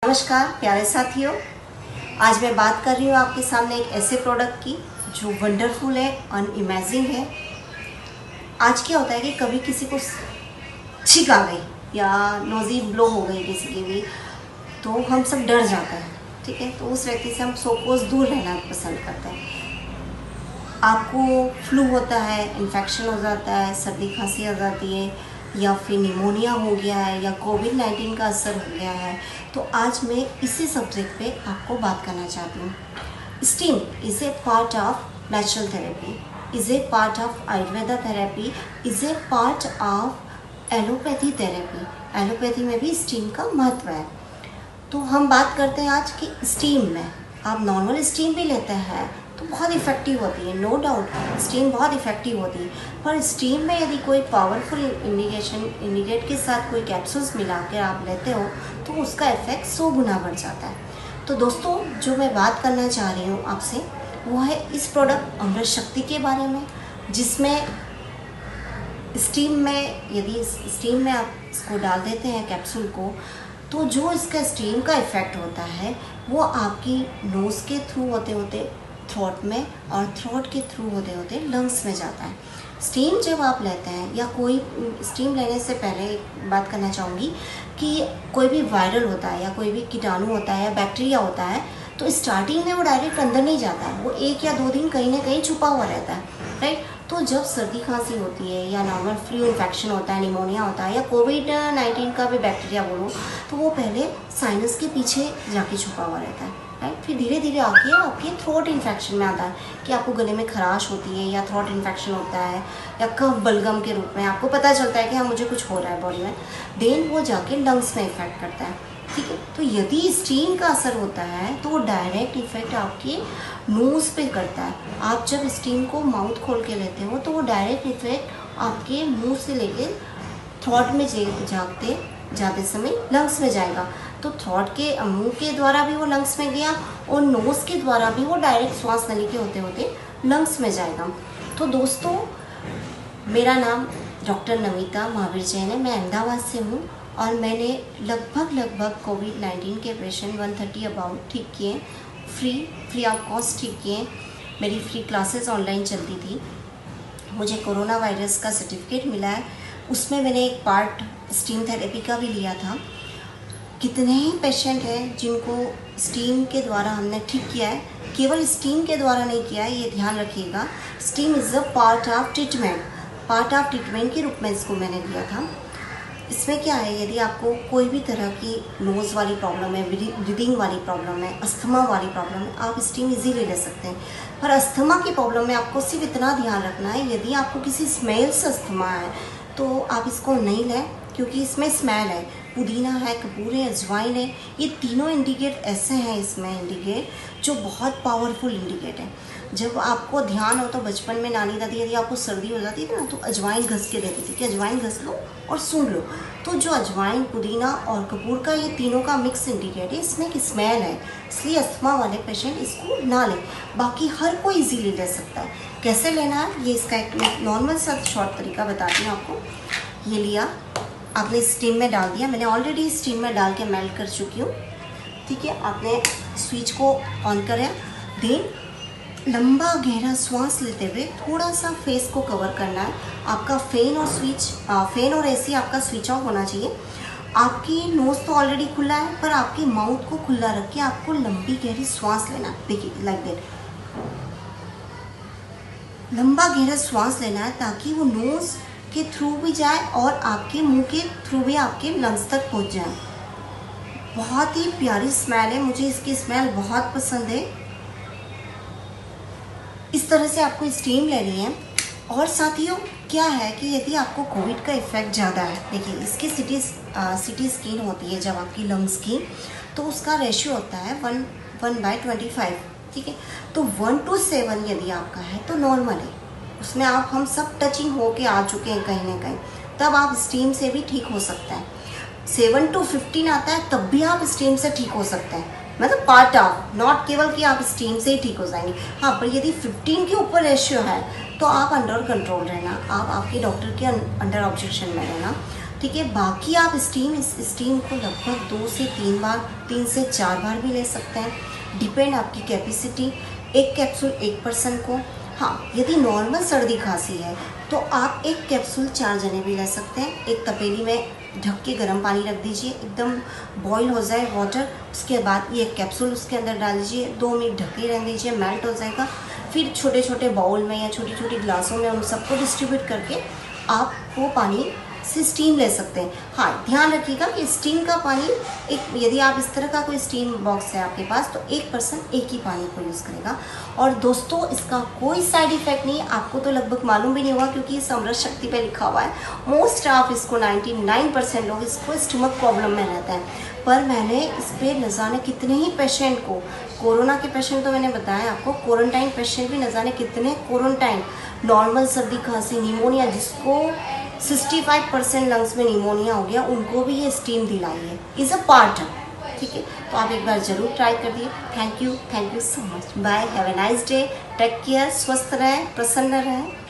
नमस्कार प्यारे साथियों, आज मैं बात कर रही हूँ आपके सामने एक ऐसे प्रोडक्ट की जो वंडरफुल है, अनइमेजिंग है। आज क्या होता है कि कभी किसी को छींक आ गई या नोज़ी ब्लो हो गई किसी की भी, तो हम सब डर जाते हैं। ठीक है, तो उस व्यक्ति से हम सपोज दूर रहना पसंद करते हैं। आपको फ्लू होता है, इन्फेक्शन हो जाता है, सर्दी खांसी हो जाती है, या फिर निमोनिया हो गया है, या कोविड-19 का असर हो गया है, तो आज मैं इसी सब्जेक्ट पे आपको बात करना चाहती हूँ। Steam is a part of natural therapy, is a part of Ayurveda therapy, is a part of allopathy therapy. Allopathy में भी स्टीम का महत्व है। तो हम बात करते हैं आज की स्टीम में। आप नॉर्मल स्टीम भी लेते हैं तो बहुत इफ़ेक्टिव होती है, नो डाउट स्टीम बहुत इफ़ेक्टिव होती है, पर स्टीम में यदि कोई पावरफुल इंडिकेट के साथ कोई कैप्सूल्स मिला के आप लेते हो तो उसका इफ़ेक्ट 100 गुना बढ़ जाता है। तो दोस्तों, जो मैं बात करना चाह रही हूँ आपसे वो है इस प्रोडक्ट अमृत शक्ति के बारे में, जिसमें स्टीम में यदि स्टीम में आप इसको डाल देते हैं कैप्सूल को, तो जो इसका स्टीम का इफ़ेक्ट होता है वो आपकी नोज़ के थ्रू होते होते थ्रोट में, और थ्रोट के थ्रू होते होते लंग्स में जाता है। स्टीम जब आप लेते हैं, या कोई स्टीम लेने से पहले एक बात करना चाहूँगी कि कोई भी वायरल होता है या कोई भी कीटाणु होता है या बैक्टीरिया होता है, तो स्टार्टिंग में वो डायरेक्ट अंदर नहीं जाता है, वो 1 या 2 दिन कहीं ना कहीं छुपा हुआ रहता है, राइट। तो जब सर्दी खांसी होती है या नॉर्मल फ्लू इन्फेक्शन होता है, निमोनिया होता है, या कोविड-19 का भी बैक्टीरिया बोलो, तो वो पहले साइनस के पीछे जाके छुपा हुआ रहता है, राइट। फिर धीरे धीरे आके आपके थ्रोट इन्फेक्शन में आता है कि आपको गले में खराश होती है या थ्रोट इन्फेक्शन होता है, या कफ बलगम के रूप में आपको पता चलता है कि हाँ मुझे कुछ हो रहा है बॉडी में। देन वो जाके लंग्स में इफेक्ट करता है, ठीक है। तो यदि स्टीम का असर होता है तो वो डायरेक्ट इफेक्ट आपके नोज़ पे करता है। आप जब स्टीम को माउथ खोल के लेते हो तो वो डायरेक्ट इफेक्ट आपके मुंह से लेके थ्रोट में जाते समय लंग्स में जाएगा। तो थ्रोट के मुंह के द्वारा भी वो लंग्स में गया, और नोज़ के द्वारा भी वो डायरेक्ट श्वास नली के होते होते लंग्स में जाएगा। तो दोस्तों, मेरा नाम डॉक्टर नमिता महावीर जैन है, मैं अहमदाबाद से हूँ, और मैंने लगभग कोविड-19 के पेशेंट 130 अबाउट ठीक किए, फ्री ऑफ कॉस्ट ठीक किए। मेरी फ्री क्लासेस ऑनलाइन चलती थी। मुझे कोरोना वायरस का सर्टिफिकेट मिला है, उसमें मैंने एक पार्ट स्टीम थेरेपी का भी लिया था। कितने ही पेशेंट हैं जिनको स्टीम के द्वारा हमने ठीक किया है। केवल स्टीम के द्वारा नहीं किया है, ये ध्यान रखिएगा। Steam is a part of treatment के रूप में इसको मैंने दिया था। इसमें क्या है, यदि आपको कोई भी तरह की नोज़ वाली प्रॉब्लम है, ब्रीदिंग वाली प्रॉब्लम है, अस्थमा वाली प्रॉब्लम है, आप स्टीम इजीली ले सकते हैं। पर अस्थमा की प्रॉब्लम में आपको सिर्फ इतना ध्यान रखना है, यदि आपको किसी स्मेल से अस्थमा है तो आप इसको नहीं लें, क्योंकि इसमें स्मेल है। पुदीना है, कपूर है, अजवाइन है, ये तीनों इंडिकेट ऐसे हैं इसमें इंडिकेट जो बहुत पावरफुल इंडिकेट है। जब आपको ध्यान हो तो बचपन में नानी दादी यदि आपको सर्दी हो जाती थी ना, तो अजवाइन घस के देती थी कि अजवाइन घस लो और सूंघ लो। तो जो अजवाइन, पुदीना और कपूर का, ये तीनों का मिक्स इंडिकेट है, इसमें एक स्मेल है, इसलिए अस्थमा वाले पेशेंट इसको ना लें। बाकी हर कोई इजीली ले सकता है। कैसे लेना है, ये इसका एक नॉर्मल सा शॉर्ट तरीका बताती हूँ आपको। ये लिया, आपने स्टीम में डाल दिया, मैंने ऑलरेडी स्टीम में डाल के मेल्ट कर चुकी हूँ, ठीक है। आपने स्विच को ऑन करें, देन लंबा गहरा श्वास लेते हुए थोड़ा सा फेस को कवर करना है। आपका फैन और एसी आपका स्विच ऑफ होना चाहिए। आपकी नोज़ तो ऑलरेडी खुला है, पर आपके माउथ को खुला रख के आपको लंबी गहरी श्वास लेना है। देखिए, लाइक दैट, लंबा गहरा श्वास लेना है ताकि वो नोज़ के थ्रू भी जाए और आपके मुंह के थ्रू भी आपके लंग्स तक पहुंच जाए। बहुत ही प्यारी स्मेल है, मुझे इसकी स्मेल बहुत पसंद है। इस तरह से आपको स्टीम लेनी है। और साथियों, क्या है कि यदि आपको कोविड का इफ़ेक्ट ज़्यादा है, देखिए इसकी सीटी स्कैन होती है जब आपकी लंग्स की, तो उसका रेशियो होता है 1/25, ठीक है। तो 1:7 यदि आपका है तो नॉर्मल है, उसमें हम सब टचिंग हो के आ चुके हैं कहीं ना कहीं, तब आप स्टीम से भी ठीक हो सकता है। 7-15 आता है तब भी आप स्टीम से ठीक हो सकते हैं, मतलब पार्ट ऑफ, नॉट केवल कि आप स्टीम से ही ठीक हो जाएंगे। हाँ, पर यदि 15 के ऊपर रेशियो है तो आप अंडर कंट्रोल रहना, आप आपके डॉक्टर के अंडर ऑब्जर्वेशन में रहना। ठीक है। बाकी आप इस स्टीम को लगभग 2 से 3 बार, 3 से 4 बार भी ले सकते हैं, डिपेंड आपकी कैपेसिटी। एक कैप्सूल एक पर्सन को। हाँ, यदि नॉर्मल सर्दी खांसी है तो आप एक कैप्सूल 4 जने भी ले सकते हैं। एक तपेली में ढक के गर्म पानी रख दीजिए, एकदम बॉईल हो जाए वाटर, उसके बाद ये कैप्सूल उसके अंदर डाल दीजिए, 2 मिनट ढके रहने दीजिए, मेल्ट हो जाएगा। फिर छोटे छोटे बाउल में या छोटी छोटी ग्लासों में उन सबको डिस्ट्रीब्यूट करके आप वो पानी से स्टीम ले सकते हैं। हाँ, ध्यान रखिएगा कि स्टीम का पानी यदि आप इस तरह का कोई स्टीम बॉक्स है आपके पास तो एक पर्सन एक ही पानी को यूज़ करेगा। और दोस्तों, इसका कोई साइड इफ़ेक्ट नहीं है, आपको तो लगभग मालूम भी नहीं होगा क्योंकि ये समृद्ध शक्ति पे लिखा हुआ है। मोस्ट ऑफ इसको 99% लोग इसको स्टमक प्रॉब्लम में रहते हैं। पर मैंने इस पर न जाने कितने ही पेशेंट को, कोरोना के पेशेंट तो मैंने बताया आपको, क्वारंटाइन पेशेंट भी न जाने कितने क्वारंटाइन, नॉर्मल सर्दी खांसी, निमोनिया, जिसको 65% लंग्स में निमोनिया हो गया, उनको भी ये स्टीम दिलाई है। इज़ अ पार्ट, ठीक है। तो आप एक बार ज़रूर ट्राई कर दिए। Thank you so much. Bye, have a nice day, take care, स्वस्थ रहें, प्रसन्न रहें।